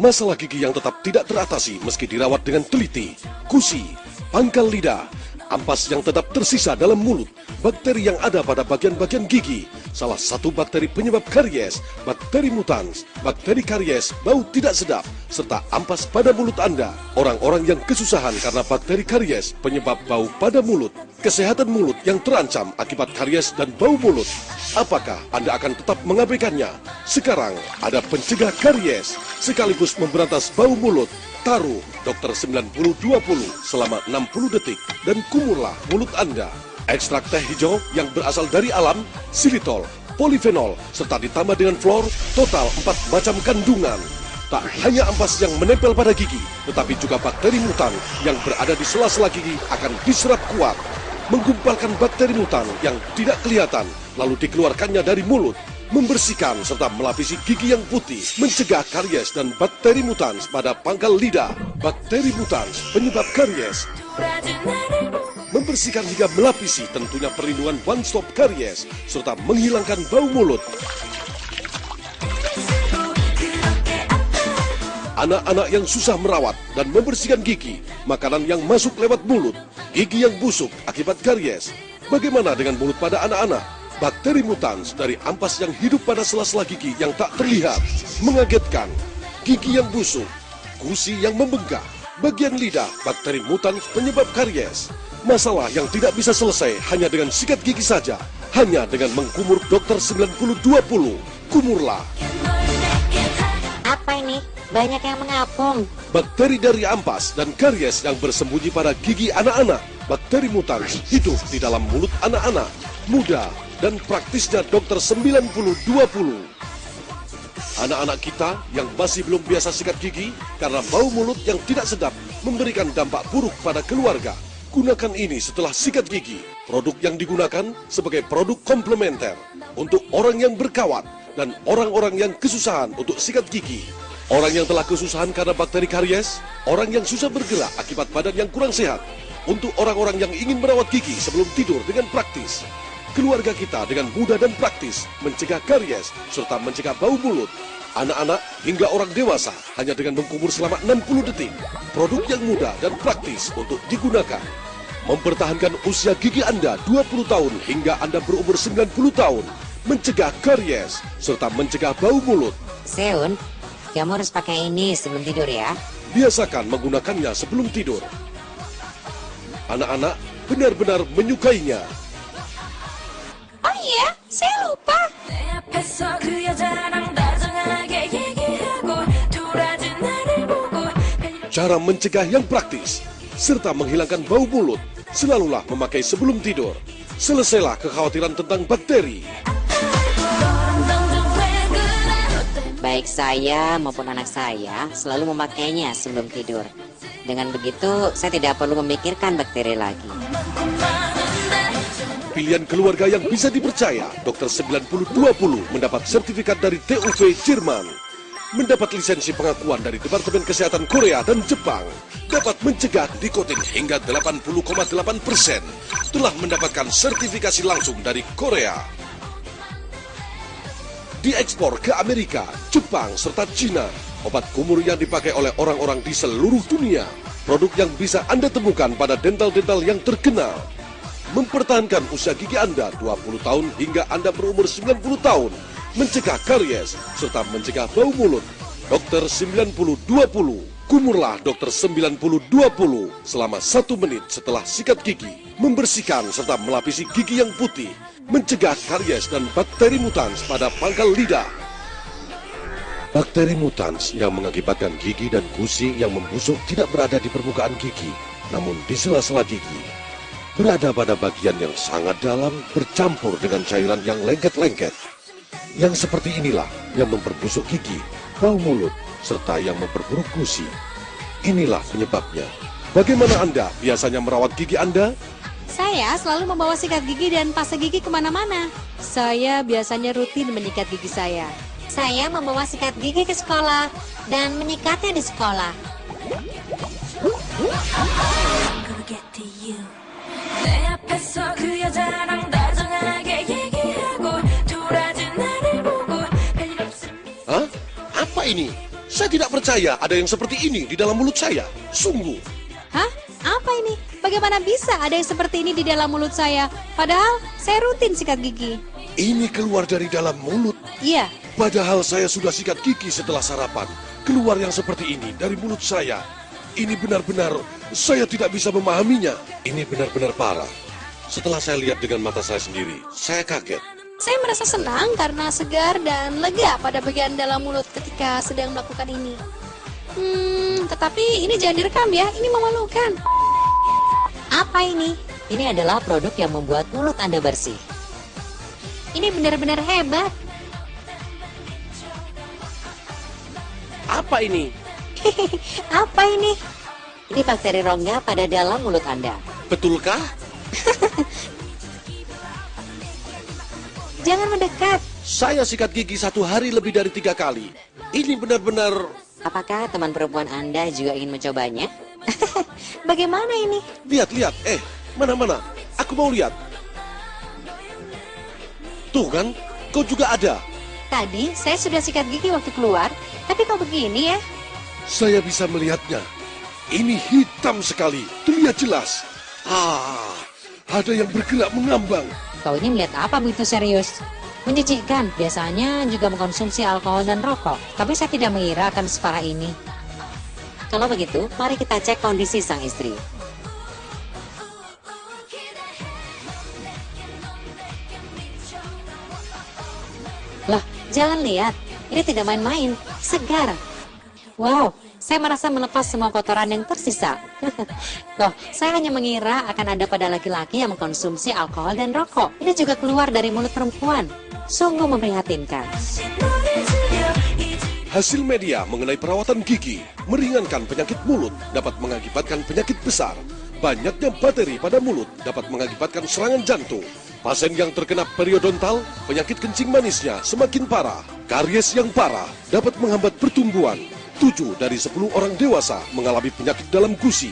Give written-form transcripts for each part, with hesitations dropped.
Masalah gigi yang tetap tidak teratasi meski dirawat dengan teliti, gusi, pangkal lidah, ampas yang tetap tersisa dalam mulut, bakteri yang ada pada bagian-bagian gigi, salah satu bakteri penyebab karies, bakteri mutans, bakteri karies, bau tidak sedap, serta ampas pada mulut Anda. Orang-orang yang kesusahan karena bakteri karies penyebab bau pada mulut, kesehatan mulut yang terancam akibat karies dan bau mulut. Apakah Anda akan tetap mengabaikannya? Sekarang ada pencegah karies sekaligus memberantas bau mulut. Taruh Dokter 90-20 selama 60 detik dan kumurlah mulut Anda. Ekstrak teh hijau yang berasal dari alam, silitol, polifenol, serta ditambah dengan fluor, total 4 macam kandungan. Tak hanya ampas yang menempel pada gigi, tetapi juga bakteri mutan yang berada di sela-sela gigi akan diserap kuat. Menggumpalkan bakteri mutan yang tidak kelihatan, lalu dikeluarkannya dari mulut, membersihkan serta melapisi gigi yang putih, mencegah karies dan bakteri mutans pada pangkal lidah. Bakteri mutans penyebab karies. Membersihkan hingga melapisi tentunya perlindungan one stop karies, serta menghilangkan bau mulut. Anak-anak yang susah merawat dan membersihkan gigi, makanan yang masuk lewat mulut, gigi yang busuk akibat karies. Bagaimana dengan mulut pada anak-anak? Bakteri mutans dari ampas yang hidup pada sela-sela gigi yang tak terlihat, mengagetkan. Gigi yang busuk, gusi yang membengkak, bagian lidah, bakteri mutans penyebab karies. Masalah yang tidak bisa selesai hanya dengan sikat gigi saja, hanya dengan mengkumur Dokter 90-20. Kumurlah. Apa ini? Banyak yang mengapung. Bakteri dari ampas dan karies yang bersembunyi pada gigi anak-anak. Bakteri mutans hidup di dalam mulut anak-anak. Mudah dan praktisnya Dokter 90-20. Anak-anak kita yang masih belum biasa sikat gigi karena bau mulut yang tidak sedap memberikan dampak buruk pada keluarga. Gunakan ini setelah sikat gigi. Produk yang digunakan sebagai produk komplementer untuk orang yang berkawat dan orang-orang yang kesusahan untuk sikat gigi. Orang yang telah kesusahan karena bakteri karies, orang yang susah bergerak akibat badan yang kurang sehat, untuk orang-orang yang ingin merawat gigi sebelum tidur dengan praktis. Keluarga kita dengan mudah dan praktis mencegah karies serta mencegah bau mulut. Anak-anak hingga orang dewasa hanya dengan mengkumur selama 60 detik. Produk yang mudah dan praktis untuk digunakan. Mempertahankan usia gigi Anda 20 tahun hingga Anda berumur 90 tahun. Mencegah karies serta mencegah bau mulut. Seun, kamu harus pakai ini sebelum tidur ya. Biasakan menggunakannya sebelum tidur. Anak-anak benar-benar menyukainya. Oh iya, saya lupa. Cara mencegah yang praktis serta menghilangkan bau mulut, selalulah memakai sebelum tidur. Selesailah kekhawatiran tentang bakteri. Baik saya maupun anak saya selalu memakainya sebelum tidur. Dengan begitu, saya tidak perlu memikirkan bakteri lagi. Pilihan keluarga yang bisa dipercaya, Dokter 90-20 mendapat sertifikat dari TUV Jerman. Mendapat lisensi pengakuan dari Departemen Kesehatan Korea dan Jepang. Dapat mencegah nikotin hingga 80,8%. Telah mendapatkan sertifikasi langsung dari Korea. Diekspor ke Amerika, Jepang, serta Cina. Obat kumur yang dipakai oleh orang-orang di seluruh dunia. Produk yang bisa Anda temukan pada dental-dental yang terkenal. Mempertahankan usia gigi Anda 20 tahun hingga Anda berumur 90 tahun. Mencegah karies, serta mencegah bau mulut. Dokter 90-20. Kumurlah Dokter 90-20 selama 1 menit setelah sikat gigi. Membersihkan serta melapisi gigi yang putih. Mencegah karies dan bakteri mutans pada pangkal lidah. Bakteri mutans yang mengakibatkan gigi dan gusi yang membusuk tidak berada di permukaan gigi, namun di sela-sela gigi. Berada pada bagian yang sangat dalam bercampur dengan cairan yang lengket-lengket. Yang seperti inilah yang memperbusuk gigi, bau mulut, serta yang memperburuk gusi. Inilah penyebabnya. Bagaimana Anda biasanya merawat gigi Anda? Saya selalu membawa sikat gigi dan pasta gigi kemana-mana. Saya biasanya rutin menyikat gigi saya. Saya membawa sikat gigi ke sekolah dan menyikatnya di sekolah. Hah? Apa ini? Saya tidak percaya ada yang seperti ini di dalam mulut saya. Sungguh. Hah? Apa ini? Bagaimana bisa ada yang seperti ini di dalam mulut saya? Padahal saya rutin sikat gigi. Ini keluar dari dalam mulut. Iya, Padahal saya sudah sikat gigi setelah sarapan. Keluar yang seperti ini dari mulut saya. Ini benar-benar, saya tidak bisa memahaminya. Ini benar-benar parah. Setelah saya lihat dengan mata saya sendiri, saya kaget. saya merasa senang karena segar dan lega pada bagian dalam mulut ketika sedang melakukan ini. Tetapi ini jangan direkam ya, ini memalukan. Apa ini? Ini adalah produk yang membuat mulut Anda bersih. Ini benar-benar hebat. Apa ini? Apa ini? Ini bakteri rongga pada dalam mulut Anda. Betulkah? Jangan mendekat. Saya sikat gigi 1 hari lebih dari 3 kali. Ini benar-benar... Apakah teman perempuan Anda juga ingin mencobanya? Bagaimana ini? Lihat. Mana? Aku mau lihat. Tuh kan, kau juga ada. Tadi saya sudah sikat gigi waktu keluar, tapi kok begini ya? Saya bisa melihatnya. Ini hitam sekali, terlihat jelas. Ada yang bergerak mengambang. Kau ini melihat apa begitu serius? Menjijikkan, biasanya juga mengkonsumsi alkohol dan rokok. Tapi saya tidak mengira akan separah ini. Kalau begitu, mari kita cek kondisi sang istri. Lah, jangan lihat. Ini tidak main-main, segar. Wow, saya merasa melepas semua kotoran yang tersisa. Loh, saya hanya mengira akan ada pada laki-laki yang mengkonsumsi alkohol dan rokok. Ini juga keluar dari mulut perempuan. Sungguh memprihatinkan. Hasil media mengenai perawatan gigi meringankan penyakit mulut dapat mengakibatkan penyakit besar. Banyaknya bakteri pada mulut dapat mengakibatkan serangan jantung. Pasien yang terkena periodontal, penyakit kencing manisnya semakin parah. Karies yang parah dapat menghambat pertumbuhan. 7 dari 10 orang dewasa mengalami penyakit dalam gusi.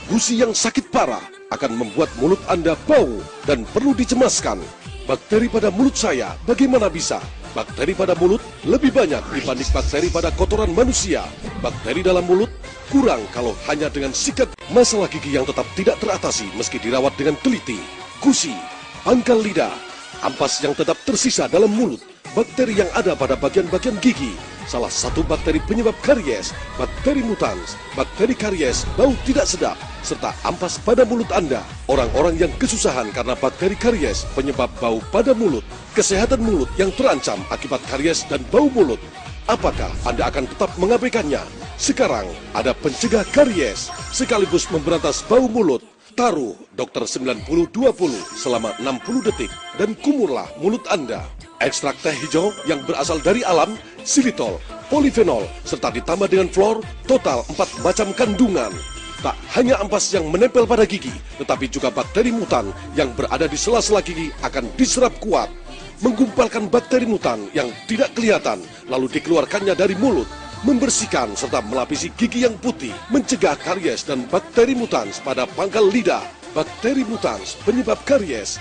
Gusi yang sakit parah akan membuat mulut Anda bau dan perlu dicemaskan. Bakteri pada mulut saya bagaimana bisa? Bakteri pada mulut lebih banyak dibanding bakteri pada kotoran manusia. Bakteri dalam mulut kurang kalau hanya dengan sikat. Masalah gigi yang tetap tidak teratasi meski dirawat dengan teliti. Gusi, pangkal lidah, ampas yang tetap tersisa dalam mulut, bakteri yang ada pada bagian-bagian gigi. Salah satu bakteri penyebab karies, bakteri mutans, bakteri karies, bau tidak sedap, serta ampas pada mulut Anda. Orang-orang yang kesusahan karena bakteri karies penyebab bau pada mulut, kesehatan mulut yang terancam akibat karies dan bau mulut. Apakah Anda akan tetap mengabaikannya? Sekarang ada pencegah karies sekaligus memberantas bau mulut. Taruh Dokter 90-20 selama 60 detik dan kumurlah mulut Anda. Ekstrak teh hijau yang berasal dari alam, xilitol, polifenol, serta ditambah dengan fluor, total 4 macam kandungan. Tak hanya ampas yang menempel pada gigi, tetapi juga bakteri mutan yang berada di sela-sela gigi akan diserap kuat. Menggumpalkan bakteri mutan yang tidak kelihatan, lalu dikeluarkannya dari mulut. Membersihkan serta melapisi gigi yang putih, mencegah karies dan bakteri mutans pada pangkal lidah. Bakteri mutans penyebab karies.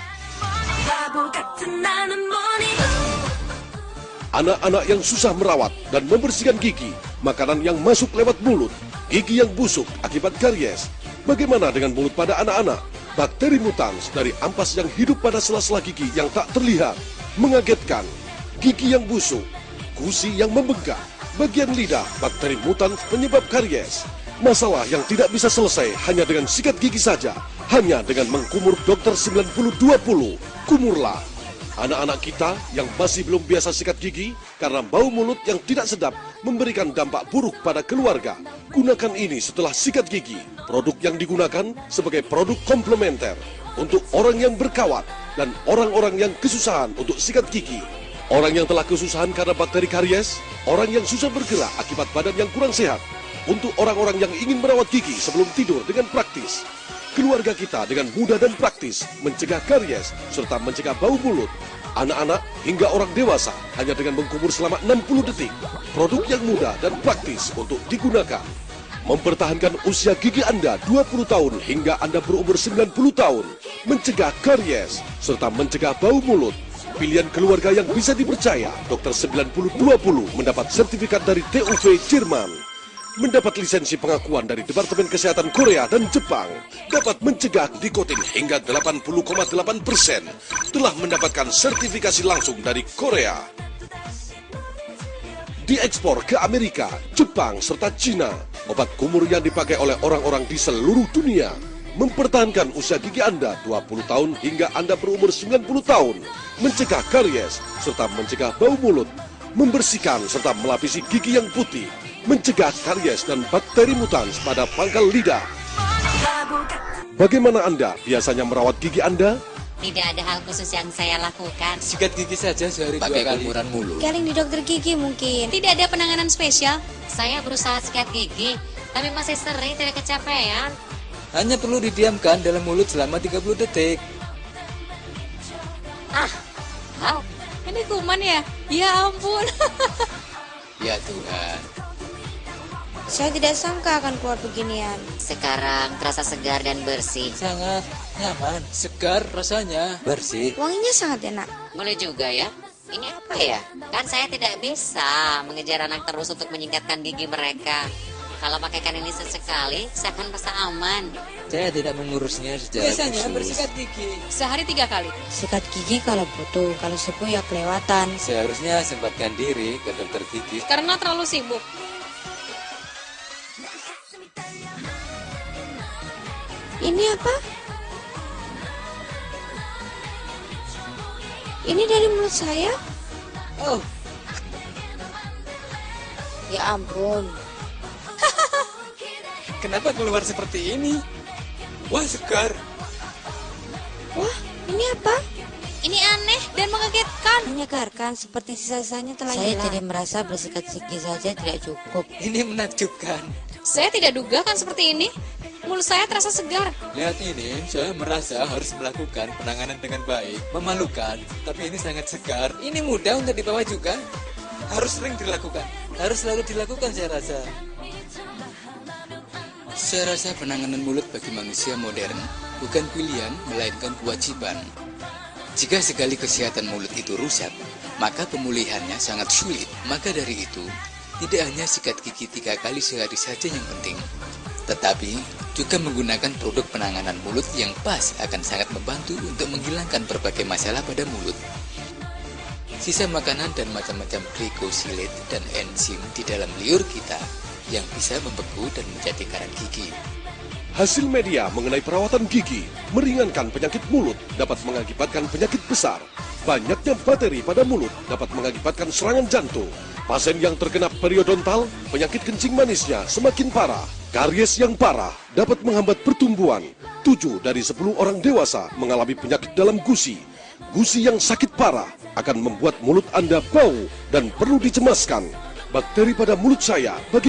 Anak-anak yang susah merawat dan membersihkan gigi, makanan yang masuk lewat mulut, gigi yang busuk akibat karies. Bagaimana dengan mulut pada anak-anak? Bakteri mutans dari ampas yang hidup pada sela-sela gigi yang tak terlihat. Mengagetkan, gigi yang busuk, gusi yang membengkak, bagian lidah, bakteri mutans penyebab karies. Masalah yang tidak bisa selesai hanya dengan sikat gigi saja, hanya dengan mengkumur Dokter 90-20. Kumurlah. Anak-anak kita yang masih belum biasa sikat gigi karena bau mulut yang tidak sedap memberikan dampak buruk pada keluarga. Gunakan ini setelah sikat gigi. Produk yang digunakan sebagai produk komplementer untuk orang yang berkawat dan orang-orang yang kesusahan untuk sikat gigi. Orang yang telah kesusahan karena bakteri karies, orang yang susah bergerak akibat badan yang kurang sehat, untuk orang-orang yang ingin merawat gigi sebelum tidur dengan praktis. Keluarga kita dengan mudah dan praktis mencegah karies serta mencegah bau mulut. Anak-anak hingga orang dewasa hanya dengan mengkumur selama 60 detik. Produk yang mudah dan praktis untuk digunakan. Mempertahankan usia gigi Anda 20 tahun hingga Anda berumur 90 tahun. Mencegah karies serta mencegah bau mulut. pilihan keluarga yang bisa dipercaya. Dokter 9020 mendapat sertifikat dari TUV Jerman. Mendapat lisensi pengakuan dari Departemen Kesehatan Korea dan Jepang. Dapat mencegah nikotin hingga 80,8%. Telah mendapatkan sertifikasi langsung dari Korea. Diekspor ke Amerika, Jepang, serta Cina. Obat kumur yang dipakai oleh orang-orang di seluruh dunia. Mempertahankan usia gigi Anda 20 tahun hingga Anda berumur 90 tahun. Mencegah karies, serta mencegah bau mulut. Membersihkan serta melapisi gigi yang putih. Mencegah karies dan bakteri mutans pada pangkal lidah. Bagaimana Anda biasanya merawat gigi Anda? Tidak ada hal khusus yang saya lakukan. Sikat gigi saja sehari 2 kali. Pakai kumpulan mulut. Galing di dokter gigi mungkin. Tidak ada penanganan spesial. Saya berusaha sikat gigi, tapi masih sering tidak kecapean. Hanya perlu didiamkan dalam mulut selama 30 detik. Wow, Ini kuman ya? Ya ampun. Ya Tuhan. Saya tidak sangka akan keluar beginian. sekarang terasa segar dan bersih. Sangat nyaman, segar rasanya, bersih. Wanginya sangat enak. Boleh juga ya. Ini apa ya? Kan saya tidak bisa mengejar anak terus untuk menyingkatkan gigi mereka. Kalau pakaikan ini sesekali, saya akan merasa aman. Saya tidak mengurusnya secara Biasanya khusus. bersikat gigi. Sehari 3 kali. Sikat gigi kalau butuh, kalau sepuh ya kelewatan. Seharusnya sempatkan diri ke dokter gigi. Karena terlalu sibuk. Ini apa? Ini dari mulut saya? Oh, Ya ampun. kenapa keluar seperti ini? Wah, segar. Wah, ini apa? Ini aneh dan mengagetkan. Menyegarkan seperti sisa-sisanya telah Saya hilang. jadi merasa bersikat gigi saja tidak cukup. Ini menakjubkan. Saya tidak duga kan seperti ini. Mulut saya terasa segar. Lihat ini, saya merasa harus melakukan penanganan dengan baik. Memalukan, tapi ini sangat segar. Ini mudah untuk dibawa juga. Harus sering dilakukan. Harus selalu dilakukan saya rasa. Saya rasa penanganan mulut bagi manusia modern bukan pilihan, melainkan kewajiban. Jika sekali kesehatan mulut itu rusak, maka pemulihannya sangat sulit. Maka dari itu, tidak hanya sikat gigi 3 kali sehari saja yang penting, tetapi juga menggunakan produk penanganan mulut yang pas akan sangat membantu untuk menghilangkan berbagai masalah pada mulut. Sisa makanan dan macam-macam glikosilate dan enzim di dalam liur kita yang bisa membeku dan menjadi karat gigi. Hasil media mengenai perawatan gigi meringankan penyakit mulut, dapat mengakibatkan penyakit besar. Banyaknya bakteri pada mulut dapat mengakibatkan serangan jantung. Pasien yang terkena periodontal, penyakit kencing manisnya semakin parah. Karies yang parah dapat menghambat pertumbuhan. 7 dari 10 orang dewasa mengalami penyakit dalam gusi. Gusi yang sakit parah akan membuat mulut Anda bau dan perlu dicemaskan. Bakteri pada mulut saya bagi